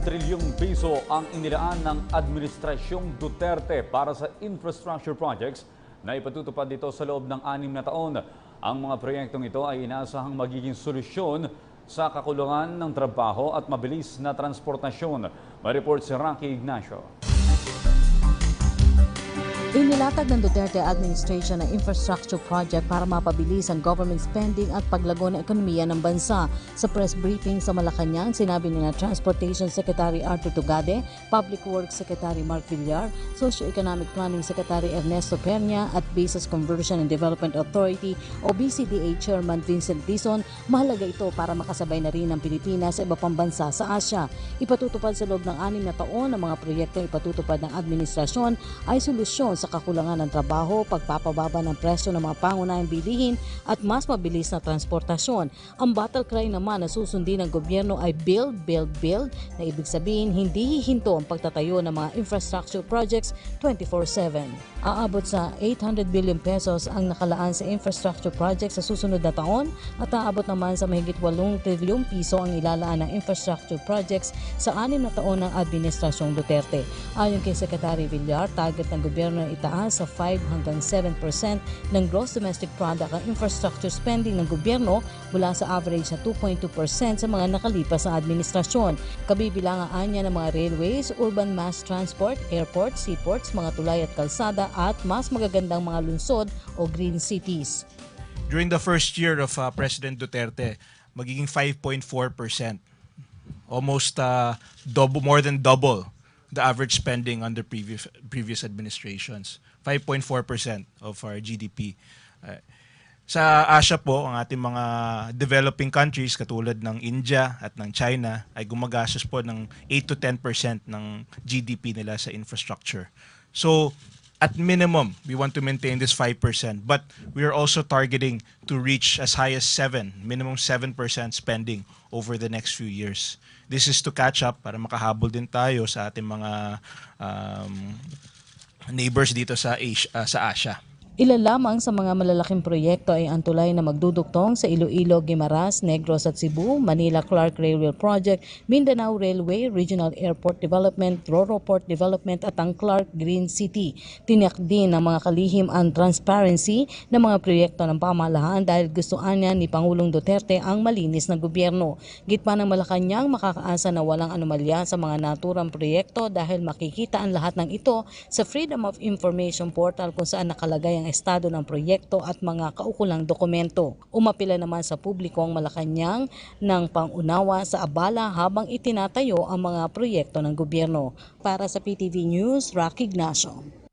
trilyong piso ang inilaan ng Administrasyong Duterte para sa infrastructure projects na ipatutupad dito sa loob ng 6 na taon. Ang mga proyektong ito ay inaasahang magiging solusyon sa kakulangan ng trabaho at mabilis na transportasyon. May report si Rocky Ignacio. Inilatag ng Duterte administration ang infrastructure project para mapabilis ang government spending at paglago ng ekonomiya ng bansa. Sa press briefing sa Malacanang, sinabi ni Transportation Secretary Arthur Tugade, Public Works Secretary Mark Villar, Socio-Economic Planning Secretary Ernesto Pernia at Bases Conversion and Development Authority o BCDA Chairman Vincent Dizon, mahalaga ito para makasabay na rin ang Pilipinas sa iba pang bansa sa Asia. Ipatutupad sa loob ng 6 na taon ang mga proyektong ipatutupad ng administrasyon ay solusyon sa kakulangan ng trabaho, pagpapababa ng presyo ng mga pangunahing bilihin at mas mabilis na transportasyon. Ang battle cry naman na susundin ng gobyerno ay build, build, build, na ibig sabihin hindi hihinto ang pagtatayo ng mga infrastructure projects 24/7. Aabot sa 800 billion pesos ang nakalaan sa infrastructure projects sa susunod na taon at aabot naman sa mahigit 8 trilyong piso ang ilalaan ng infrastructure projects sa 6 na taon ng Administrasyong Duterte. Ayon kay Secretary Villar, target ng gobyerno na itaas sa 5 hanggang 7% ng gross domestic product ang infrastructure spending ng gobyerno mula sa average na 2.2% sa mga nakalipas na administrasyon. Kabibilangan niya ng mga railways, urban mass transport, airports, seaports, mga tulay at kalsada at mas magagandang mga lungsod o green cities. During the first year of President Duterte, magiging 5.4%. Almost more than double the average spending under previous administrations. 5.4% of our GDP. Sa Asia po, ang ating mga developing countries katulad ng India at ng China ay gumagastos po ng 8 to 10% ng GDP nila sa infrastructure. So, at minimum, we want to maintain this 5%, but we are also targeting to reach as high as minimum 7% spending over the next few years. This is to catch up para makahabol din tayo sa ating mga neighbors dito sa Asia. Ilan lamang sa mga malalaking proyekto ay ang tulay na magdudugtong sa Iloilo, Guimaras, Negros at Cebu, Manila-Clark Railway Project, Mindanao Railway, Regional Airport Development, Roro Port Development at ang Clark Green City. Tiniyak din ng mga kalihim ang transparency ng mga proyekto ng pamahalaan dahil gustuan niya ni Pangulong Duterte ang malinis na gobyerno. Gitma ng Malacanang, makakaasa na walang anomalya sa mga naturang proyekto dahil makikita ang lahat ng ito sa Freedom of Information Portal kung saan nakalagay ang estado ng proyekto at mga kaukulang dokumento. Umapila naman sa publiko ang Malacanang ng pangunawa sa abala habang itinatayo ang mga proyekto ng gobyerno. Para sa PTV News, Rocky Ignacio.